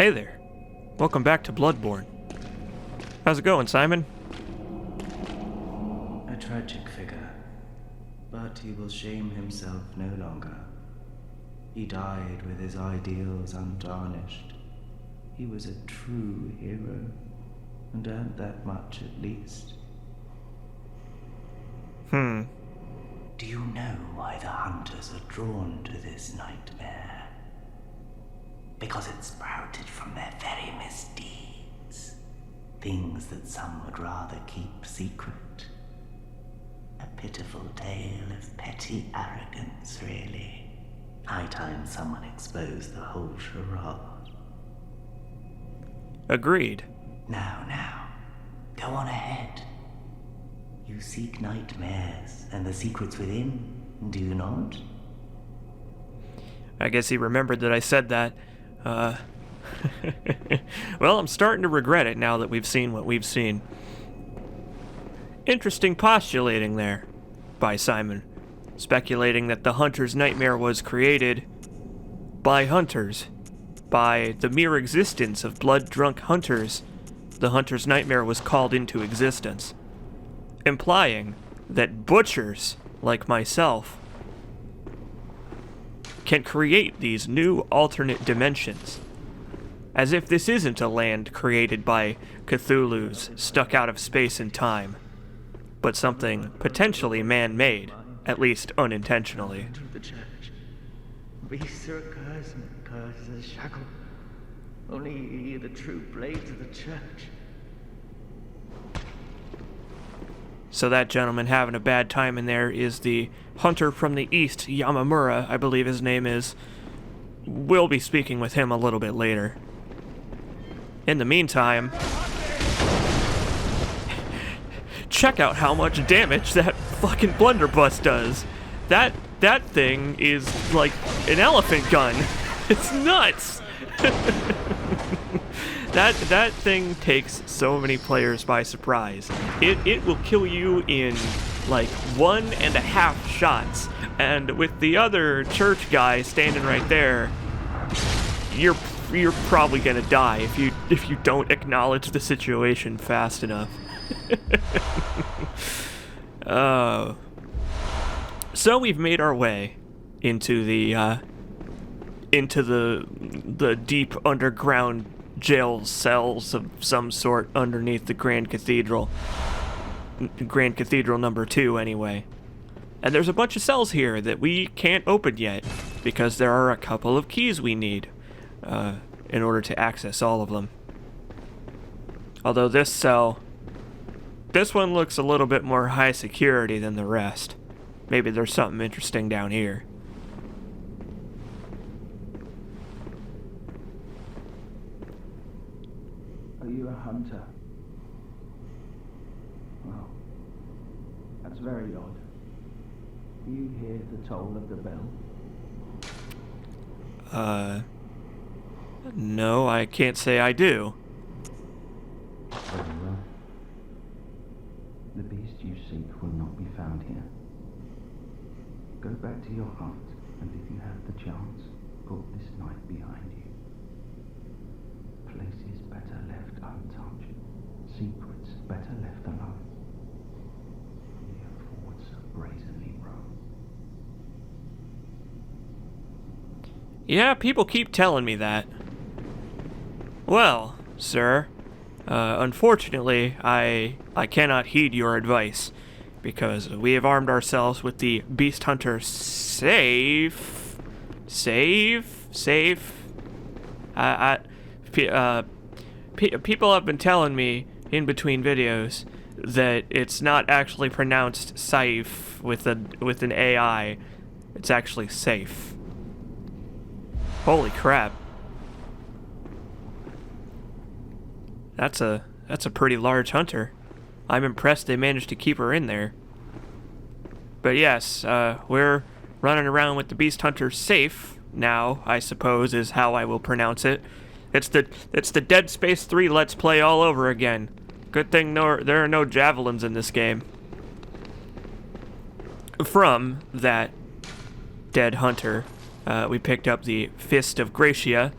Hey there. Welcome back to Bloodborne. How's it going, Simon? A tragic figure, but he will shame himself no longer. He died with his ideals untarnished. He was a true hero, and earned that much at least. Do you know why the hunters are drawn to this nightmare? Because it sprouted from their very misdeeds. Things that some would rather keep secret. A pitiful tale of petty arrogance, really. High time someone exposed the whole charade. Agreed. Now, go on ahead. You seek nightmares and the secrets within, do you not? I guess he remembered that I said that. Well, I'm starting to regret it now that we've seen what we've seen. Interesting postulating there by Simon, speculating that the hunter's nightmare was created by hunters. By the mere existence of blood-drunk hunters, the hunter's nightmare was called into existence, implying that butchers, like myself, can create these new alternate dimensions. As if this isn't a land created by Cthulhu's stuck out of space and time, but something potentially man-made, at least unintentionally. The church. Beasts are a curse and a curse is a shackle. Only ye, the true blades of the church. So that gentleman having a bad time in there is the hunter from the east, Yamamura, I believe his name is. We'll be speaking with him a little bit later. In the meantime, check out how much damage that fucking blunderbuss does. That thing is like an elephant gun. It's nuts. That thing takes so many players by surprise. It will kill you in like 1.5 shots. And with the other church guy standing right there, you're probably gonna die if you don't acknowledge the situation fast enough. So we've made our way into the deep underground jail cells of some sort underneath the Grand Cathedral. Grand Cathedral number 2, anyway. And there's a bunch of cells here that we can't open yet, because there are a couple of keys we need in order to access all of them. Although this one looks a little bit more high security than the rest. Maybe there's something interesting down here. Are you a hunter? Well, that's very odd. Do you hear the toll of the bell? No, I can't say I do. Very well. The beast you seek will not be found here. Go back to your heart, and if you have the chance, put this night behind you. Places better left untouched, secrets better left alone. We have fought so brazenly wrong. Yeah, people keep telling me that. Well, sir, unfortunately, I cannot heed your advice, because we have armed ourselves with the Beast Hunter safe. People have been telling me in between videos that it's not actually pronounced safe with an AI. It's actually safe. Holy crap. That's a pretty large hunter. I'm impressed they managed to keep her in there. But yes, we're running around with the Beast Hunter safe now, I suppose is how I will pronounce it. It's the Dead Space 3 Let's Play all over again. Good thing there are no javelins in this game. From that dead hunter, we picked up the Fist of Gracia,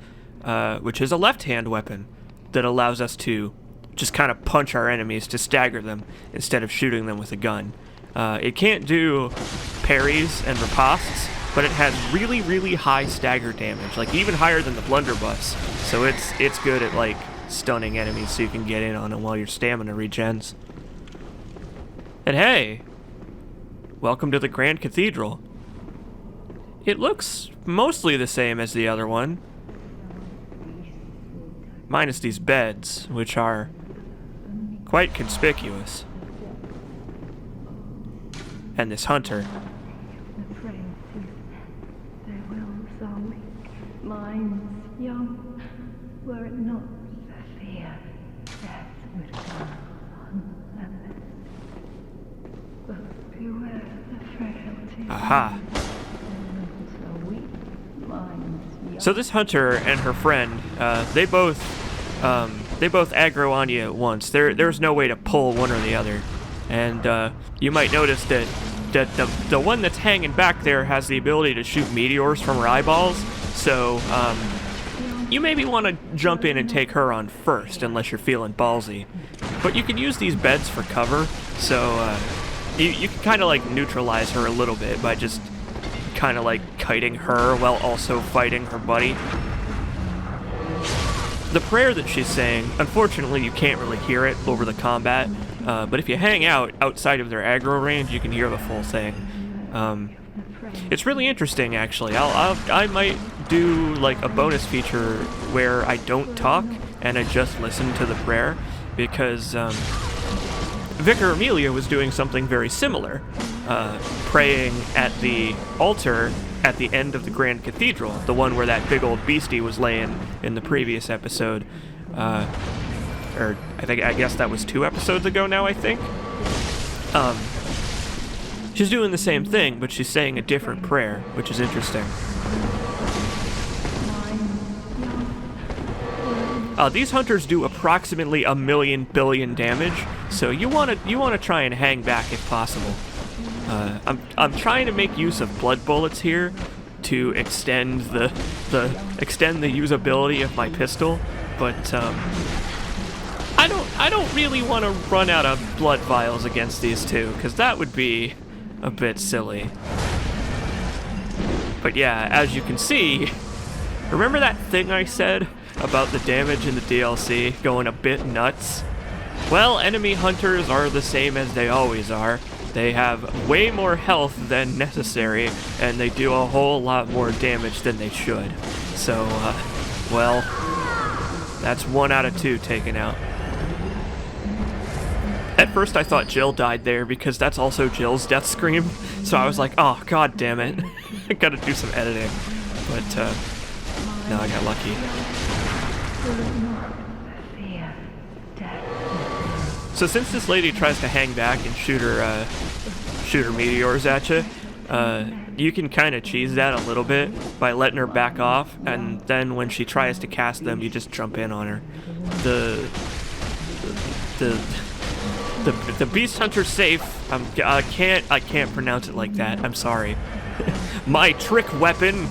which is a left-hand weapon that allows us to just kind of punch our enemies to stagger them instead of shooting them with a gun. It can't do parries and ripostes, but it has really, really high stagger damage, like even higher than the blunderbuss. So it's good at like stunning enemies so you can get in on them while your stamina regens. And hey, welcome to the Grand Cathedral. It looks mostly the same as the other one, minus these beds, which are quite conspicuous. And this hunter. The phrases, their wills are weak, minds young. Were it not for fear, death would come unleavened. But beware the frailty. Aha. Wills are weak, minds young. So this hunter and her friend, they both aggro on you at once. There's no way to pull one or the other. And you might notice that the one that's hanging back there has the ability to shoot meteors from her eyeballs. So you maybe want to jump in and take her on first, unless you're feeling ballsy. But you can use these beds for cover, so you can kind of like neutralize her a little bit by just kind of like kiting her while also fighting her buddy. The prayer that she's saying, unfortunately you can't really hear it over the combat, but if you hang out outside of their aggro range, you can hear the full thing. It's really interesting, actually. I might do like a bonus feature where I don't talk and I just listen to the prayer, because Vicar Amelia was doing something very similar, praying at the altar at the end of the Grand Cathedral, the one where that big old beastie was laying in the previous episode. Or I guess that was 2 episodes ago now, I think. She's doing the same thing, but she's saying a different prayer, which is interesting. These hunters do approximately 1,000,000 billion damage, so you wanna try and hang back if possible. I'm trying to make use of blood bullets here to extend the usability of my pistol, but I don't really want to run out of blood vials against these two, because that would be a bit silly. But yeah, as you can see, remember that thing I said about the damage in the DLC going a bit nuts? Well, enemy hunters are the same as they always are. They have way more health than necessary, and they do a whole lot more damage than they should. So, well, that's 1 out of 2 taken out. At first I thought Jill died there because that's also Jill's death scream, so I was like, oh, god damn it. I gotta do some editing. But, no, I got lucky. So since this lady tries to hang back and shoot her meteors at you, you can kind of cheese that a little bit by letting her back off, and then when she tries to cast them, you just jump in on her. The Beast Hunter's safe. I can't pronounce it like that. I'm sorry. My trick weapon,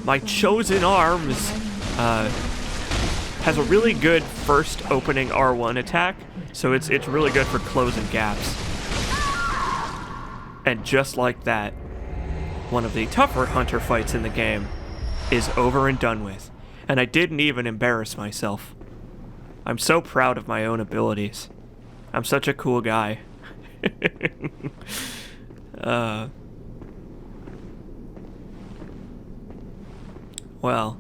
my chosen arms, has a really good first opening R1 attack, so it's really good for closing gaps. And just like that, one of the tougher hunter fights in the game is over and done with, and I didn't even embarrass myself. I'm so proud of my own abilities. I'm such a cool guy. Well,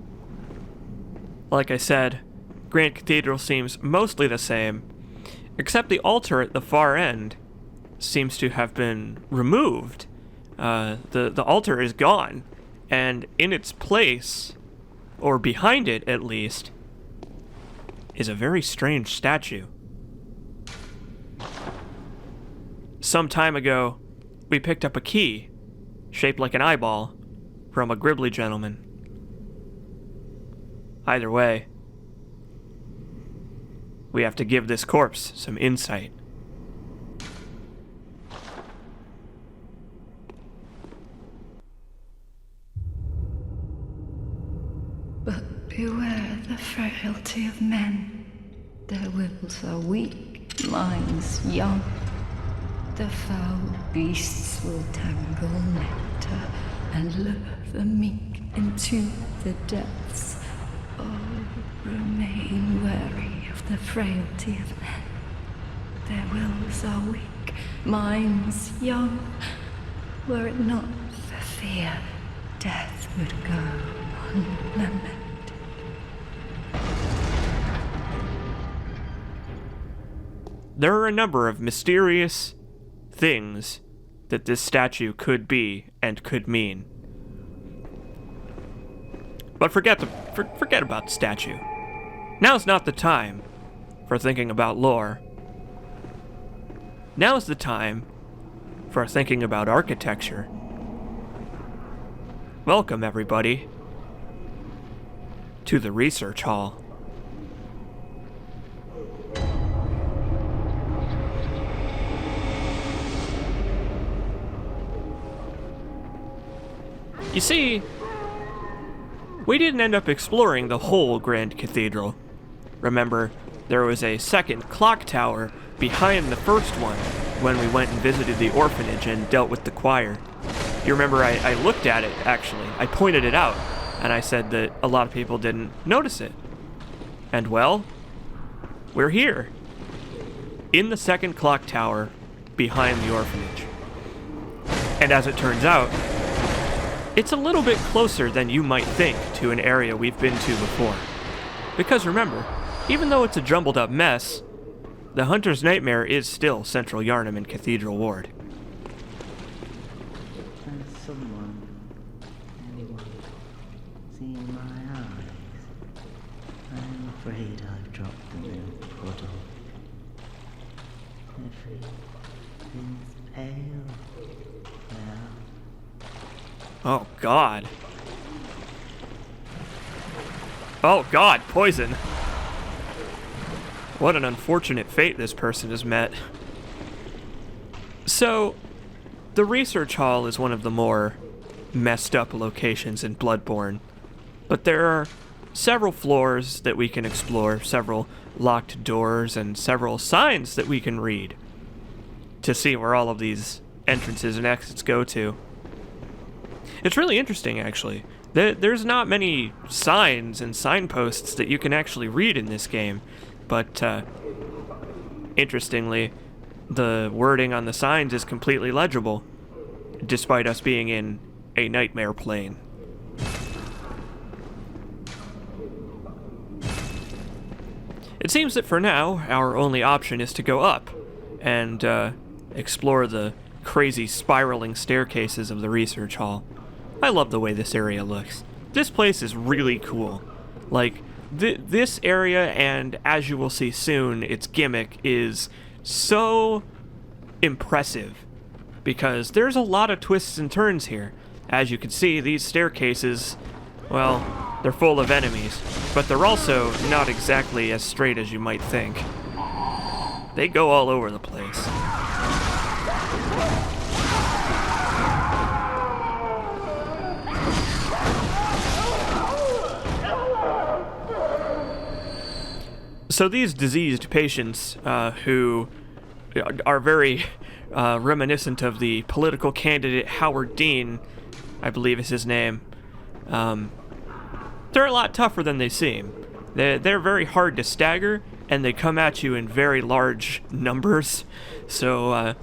like I said, Grand Cathedral seems mostly the same, except the altar at the far end seems to have been removed. The altar is gone, and in its place, or behind it at least, is a very strange statue. Some time ago, we picked up a key, shaped like an eyeball, from a Gribbly gentleman. Either way, we have to give this corpse some insight. But Beware the frailty of men. Their wills are weak, minds young. The foul beasts will tangle nectar and lure the meek into the depths. Oh, remain wary of the frailty of men. Their wills are weak, minds young. Were it not for fear, death would go unlamented. There are a number of mysterious things that this statue could be and could mean. But forget about the statue. Now's not the time for thinking about lore. Now's the time for thinking about architecture. Welcome, everybody, to the research hall. You see, we didn't end up exploring the whole Grand Cathedral. Remember, there was a second clock tower behind the first one when we went and visited the orphanage and dealt with the choir. You remember I looked at it, actually. I pointed it out, and I said that a lot of people didn't notice it. And well, we're here, in the second clock tower behind the orphanage. And as it turns out, it's a little bit closer than you might think to an area we've been to before. Because remember, even though it's a jumbled up mess, the Hunter's Nightmare is still Central Yarnum and Cathedral Ward. Has anyone, seen my eyes? I'm afraid I've dropped them in a puddle. Everything's pale. Well, Oh God. Oh God, poison. What an unfortunate fate this person has met. So, the research hall is one of the more messed up locations in Bloodborne, but there are several floors that we can explore, several locked doors, and several signs that we can read to see where all of these entrances and exits go to. It's really interesting, actually. There's not many signs and signposts that you can actually read in this game, but interestingly, the wording on the signs is completely legible, despite us being in a nightmare plane. It seems that for now, our only option is to go up and explore the crazy spiraling staircases of the research hall. I love the way this area looks. This place is really cool. Like, this area, and as you will see soon, its gimmick is so impressive because there's a lot of twists and turns here. As you can see, these staircases, well, they're full of enemies, but they're also not exactly as straight as you might think. They go all over the place. So these diseased patients who are very reminiscent of the political candidate Howard Dean, I believe is his name, they're a lot tougher than they seem. They're very hard to stagger, and they come at you in very large numbers, so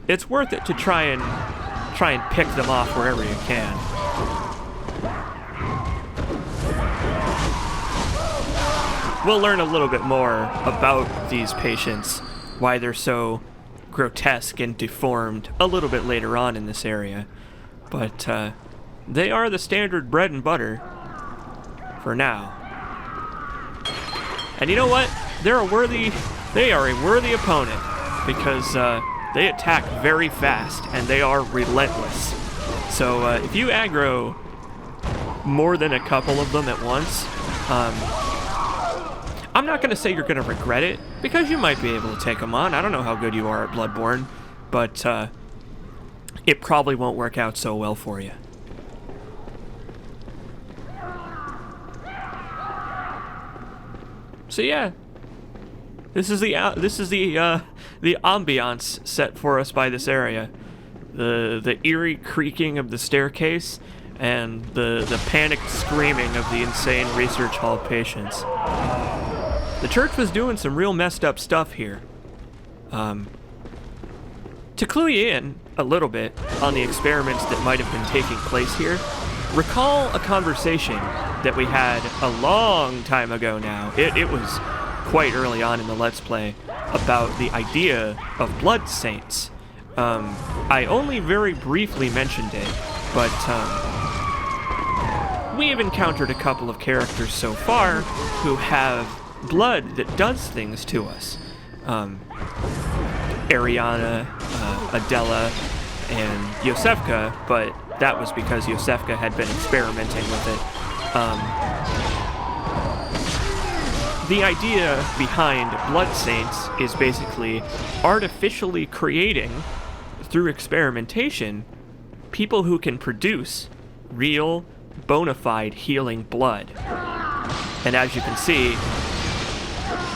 it's worth it to try and pick them off wherever you can. We'll learn a little bit more about these patients, why they're so grotesque and deformed, a little bit later on in this area. But they are the standard bread and butter for now. And you know what? They are a worthy opponent because they attack very fast and they are relentless. So if you aggro more than a couple of them at once, I'm not going to say you're going to regret it, because you might be able to take them on. I don't know how good you are at Bloodborne, but it probably won't work out so well for you. So yeah, this is the ambiance set for us by this area. The eerie creaking of the staircase and the panicked screaming of the insane research hall patients. The church was doing some real messed up stuff here. To clue you in a little bit on the experiments that might have been taking place here, recall a conversation that we had a long time ago now. It was quite early on in the Let's Play about the idea of blood saints. I only very briefly mentioned it, but we've encountered a couple of characters so far who have blood that does things to us. Ariana, Adela, and Yosefka, but that was because Yosefka had been experimenting with it. The idea behind blood saints is basically artificially creating, through experimentation, people who can produce real, bona fide healing blood. And as you can see,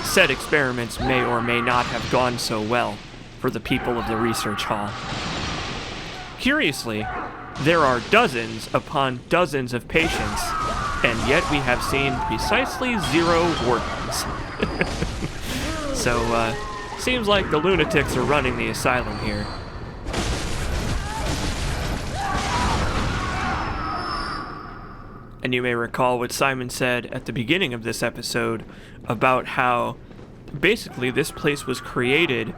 said experiments may or may not have gone so well for the people of the research hall. Curiously, there are dozens upon dozens of patients, and yet we have seen precisely 0 wardens. So, seems like the lunatics are running the asylum here. And you may recall what Simon said at the beginning of this episode about how basically this place was created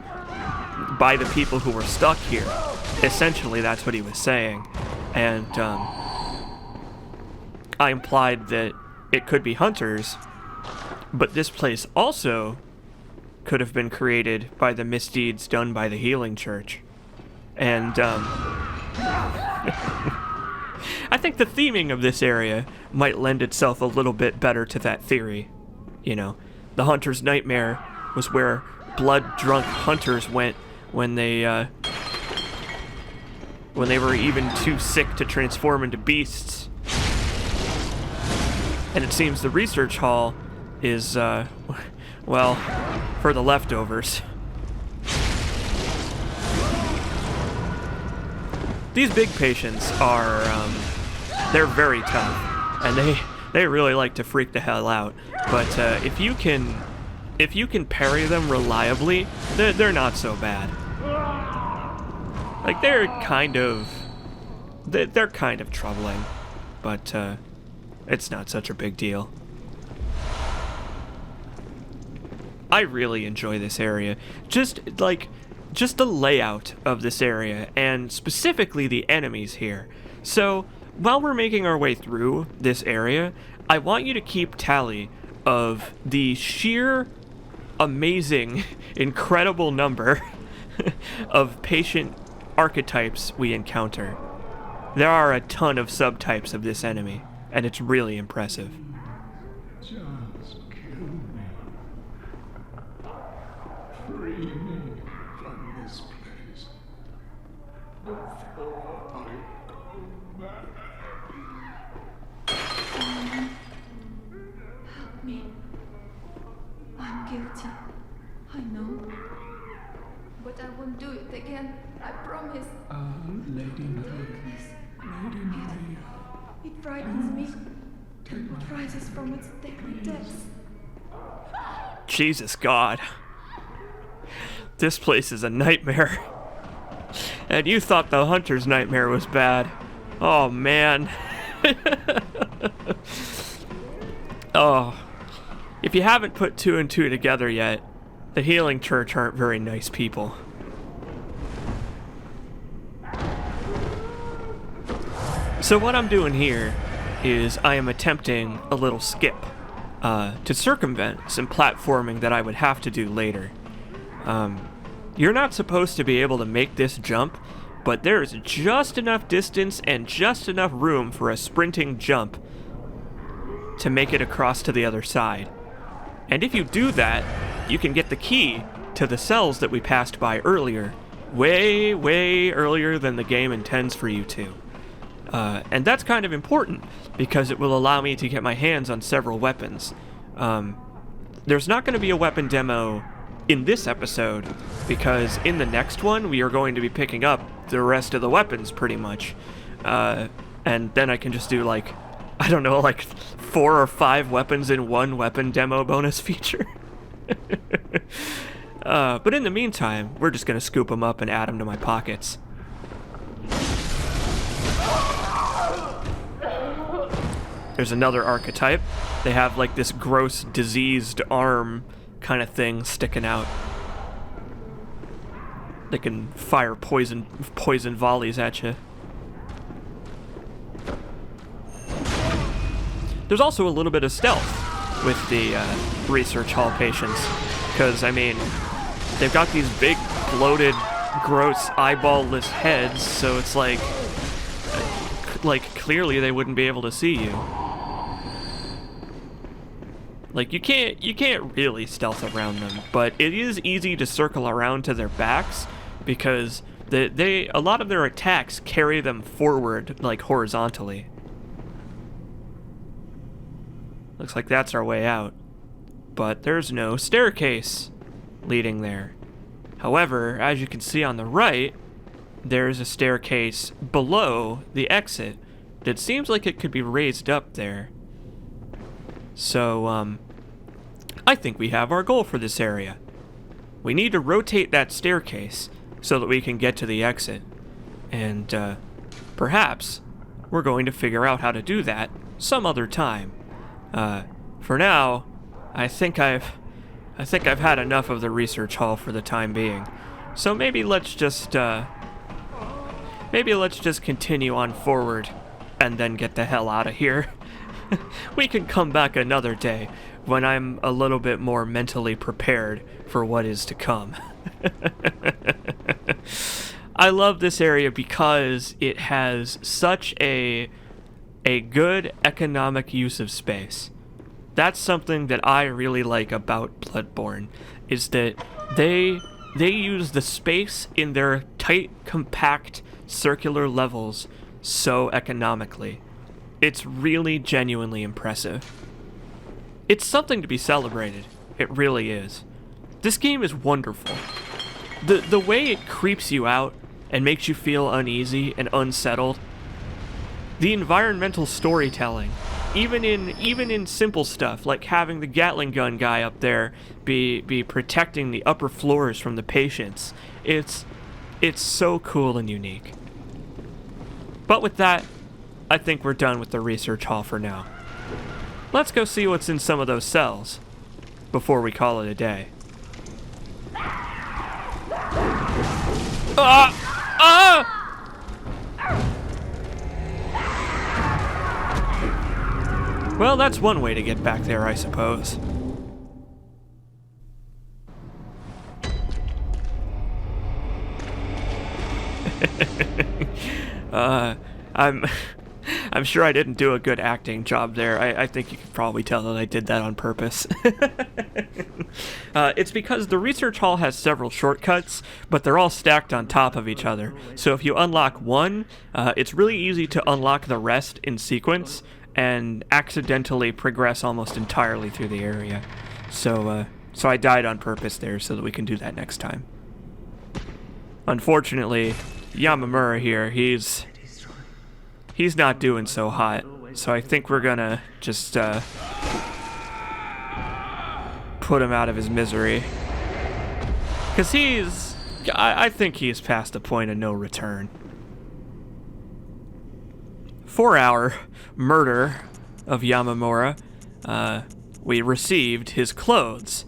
by the people who were stuck here. Essentially, that's what he was saying. And I implied that it could be hunters, but this place also could have been created by the misdeeds done by the Healing Church. And I think the theming of this area might lend itself a little bit better to that theory. You know, the hunter's nightmare was where blood-drunk hunters went when they were even too sick to transform into beasts. And it seems the research hall is, well, for the leftovers. These big patients are, they're very tough, and they really like to freak the hell out. But if you can parry them reliably, they're not so bad. Like they're kind of troubling, but it's not such a big deal. I really enjoy this area. Just the layout of this area, and specifically the enemies here. So, while we're making our way through this area, I want you to keep tally of the sheer, amazing, incredible number of patient archetypes we encounter. There are a ton of subtypes of this enemy, and it's really impressive. Just kill me. Free me from this place before I go mad. Help me. I'm guilty. I know. But I won't do it again. I promise. Lady Maria. Yes. Lady Maria. It frightens me. It rises from its deadly depths. Jesus God. This place is a nightmare. And you thought the hunter's nightmare was bad. Oh, man. Oh. If you haven't put 2 and 2 together yet, the Healing Church aren't very nice people. So what I'm doing here is I am attempting a little skip to circumvent some platforming that I would have to do later. You're not supposed to be able to make this jump, but there is just enough distance and just enough room for a sprinting jump to make it across to the other side. And if you do that, you can get the key to the cells that we passed by earlier, way, way earlier than the game intends for you to. And that's kind of important, because it will allow me to get my hands on several weapons. there's not going to be a weapon demo in this episode, because in the next one, we are going to be picking up the rest of the weapons, pretty much. And then I can just do, like, I don't know, like 4 or 5 weapons in one weapon demo bonus feature. But in the meantime, we're just going to scoop them up and add them to my pockets. There's another archetype. They have like this gross, diseased arm kind of thing sticking out. They can fire poison volleys at you. There's also a little bit of stealth with the research hall patients, because, I mean, they've got these big, bloated, gross, eyeball-less heads, so it's like, clearly they wouldn't be able to see you. Like, you can't really stealth around them, but it is easy to circle around to their backs, because a lot of their attacks carry them forward, like, horizontally. Looks like that's our way out. But there's no staircase leading there. However, as you can see on the right, there's a staircase below the exit that seems like it could be raised up there. So, I think we have our goal for this area. We need to rotate that staircase so that we can get to the exit. And, perhaps we're going to figure out how to do that some other time. For now, I think I've had enough of the research hall for the time being. So maybe let's just continue on forward and then get the hell out of here. We can come back another day when I'm a little bit more mentally prepared for what is to come. I love this area because it has such a good economic use of space. That's something that I really like about Bloodborne, is that they use the space in their tight, compact, circular levels so economically. It's really genuinely impressive. It's something to be celebrated. It really is. This game is wonderful. The way it creeps you out and makes you feel uneasy and unsettled. The environmental storytelling, even in simple stuff like having the Gatling gun guy up there be protecting the upper floors from the patients. It's so cool and unique. But with that, I think we're done with the research hall for now. Let's go see what's in some of those cells before we call it a day. Well, that's one way to get back there, I suppose. I'm sure I didn't do a good acting job there. I think you could probably tell that I did that on purpose. It's because the research hall has several shortcuts, but they're all stacked on top of each other. So if you unlock one, it's really easy to unlock the rest in sequence and accidentally progress almost entirely through the area. So I died on purpose there so that we can do that next time. Unfortunately, Yamamura here, he's not doing so hot, so I think we're gonna just put him out of his misery. 'Cause I think he's past the point of no return. For our murder of Yamamura, we received his clothes.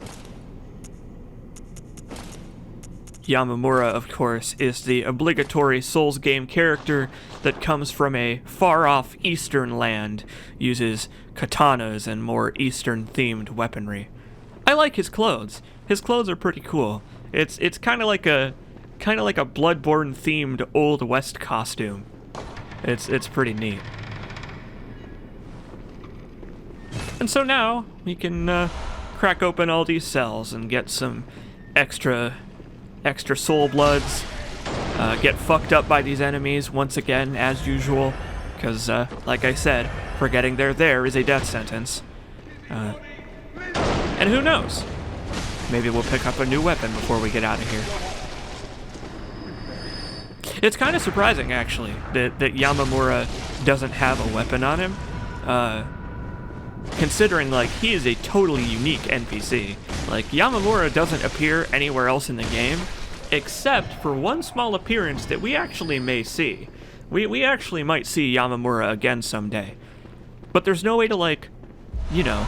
Yamamura, of course, is the obligatory Souls game character that comes from a far-off eastern land, uses katanas and more eastern-themed weaponry. I like his clothes. His clothes are pretty cool. It's kind of like a Bloodborne-themed Old West costume. It's pretty neat. And so now we can crack open all these cells and get some extra soul bloods, get fucked up by these enemies once again, as usual, because, like I said, forgetting they're there is a death sentence. And And who knows? Maybe we'll pick up a new weapon before we get out of here. It's kind of surprising, actually, that Yamamura doesn't have a weapon on him. Considering, like, he is a totally unique NPC. Like, Yamamura doesn't appear anywhere else in the game, except for one small appearance that we actually may see. We actually might see Yamamura again someday. But there's no way to, like, you know,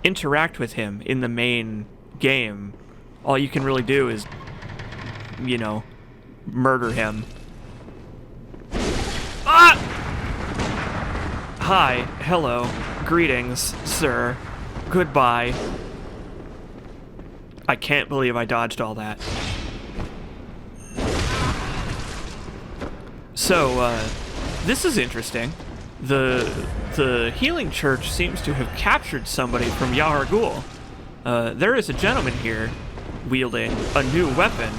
interact with him in the main game. All you can really do is, you know, murder him. Ah! Hi, hello, greetings, sir. Goodbye. I can't believe I dodged all that. So, this is interesting. The healing church seems to have captured somebody from Yahar Ghul. There is a gentleman here wielding a new weapon,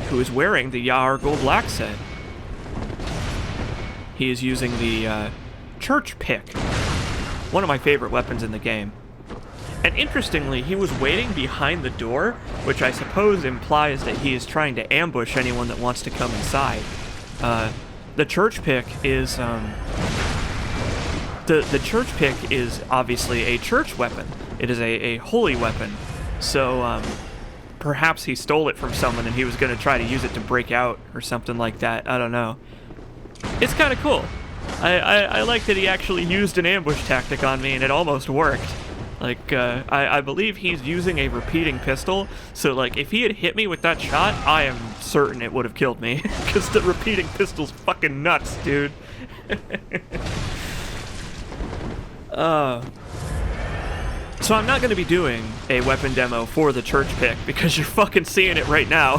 who is wearing the Yahar Ghul black set. He is using the church pick, one of my favorite weapons in the game. And interestingly, he was waiting behind the door, which I suppose implies that he is trying to ambush anyone that wants to come inside. The church pick is the church pick is obviously a church weapon. It is a holy weapon. So perhaps he stole it from someone and he was going to try to use it to break out or something like that. I don't know. It's kind of cool. I like that he actually used an ambush tactic on me and it almost worked. Like, I believe he's using a repeating pistol, so, like, if he had hit me with that shot, I am certain it would have killed me, because the repeating pistol's fucking nuts, dude. So I'm not going to be doing a weapon demo for the church pick, because you're fucking seeing it right now.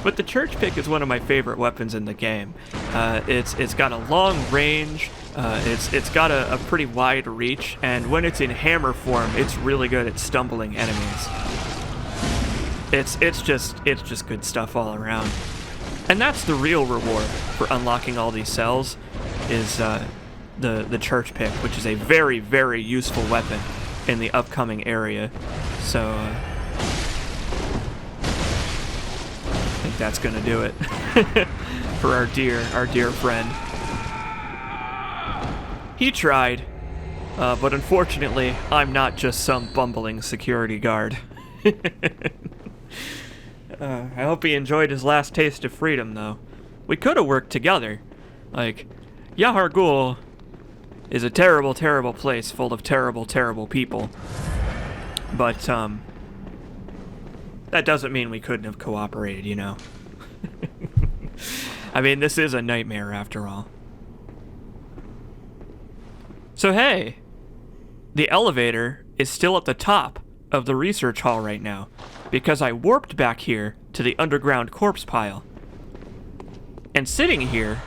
But the church pick is one of my favorite weapons in the game. It's got a long range, it's got a pretty wide reach, and when it's in hammer form, it's really good at stumbling enemies. It's just good stuff all around. And that's the real reward for unlocking all these cells, is the church pick, which is a very, very useful weapon in the upcoming area. So I think that's gonna do it for our dear friend. He tried, but unfortunately, I'm not just some bumbling security guard. I hope he enjoyed his last taste of freedom, though. We could have worked together. Like, Yahar Ghul is a terrible, terrible place full of terrible, terrible people. But, that doesn't mean we couldn't have cooperated, you know? I mean, this is a nightmare after all. So hey, the elevator is still at the top of the research hall right now, because I warped back here to the underground corpse pile. And sitting here,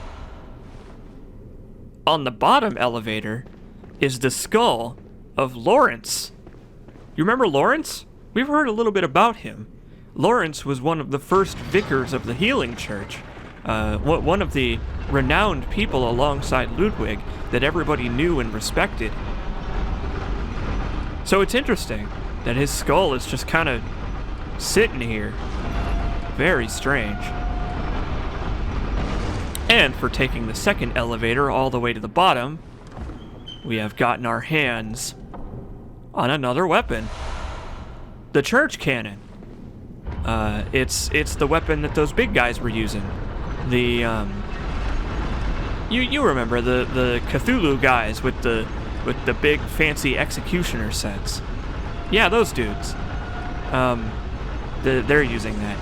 on the bottom elevator, is the skull of Lawrence. You remember Lawrence? We've heard a little bit about him. Lawrence was one of the first vicars of the healing church. One of the renowned people alongside Ludwig that everybody knew and respected. So it's interesting that his skull is just kind of sitting here. Very strange. And for taking the second elevator all the way to the bottom, we have gotten our hands on another weapon. The church cannon. It's the weapon that those big guys were using. The you remember the Cthulhu guys with the big fancy executioner sets. Yeah, those dudes. They're using that.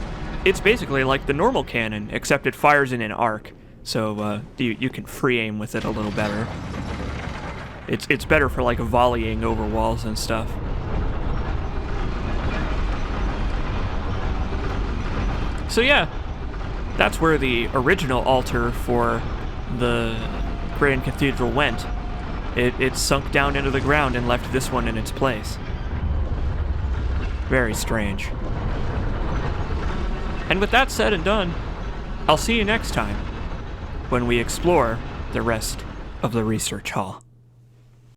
It's basically like the normal cannon, except it fires in an arc, so you can free aim with it a little better. It's better for like volleying over walls and stuff. So yeah, that's where the original altar for the Grand Cathedral went. It sunk down into the ground and left this one in its place. Very strange. And with that said and done, I'll see you next time when we explore the rest of the research hall.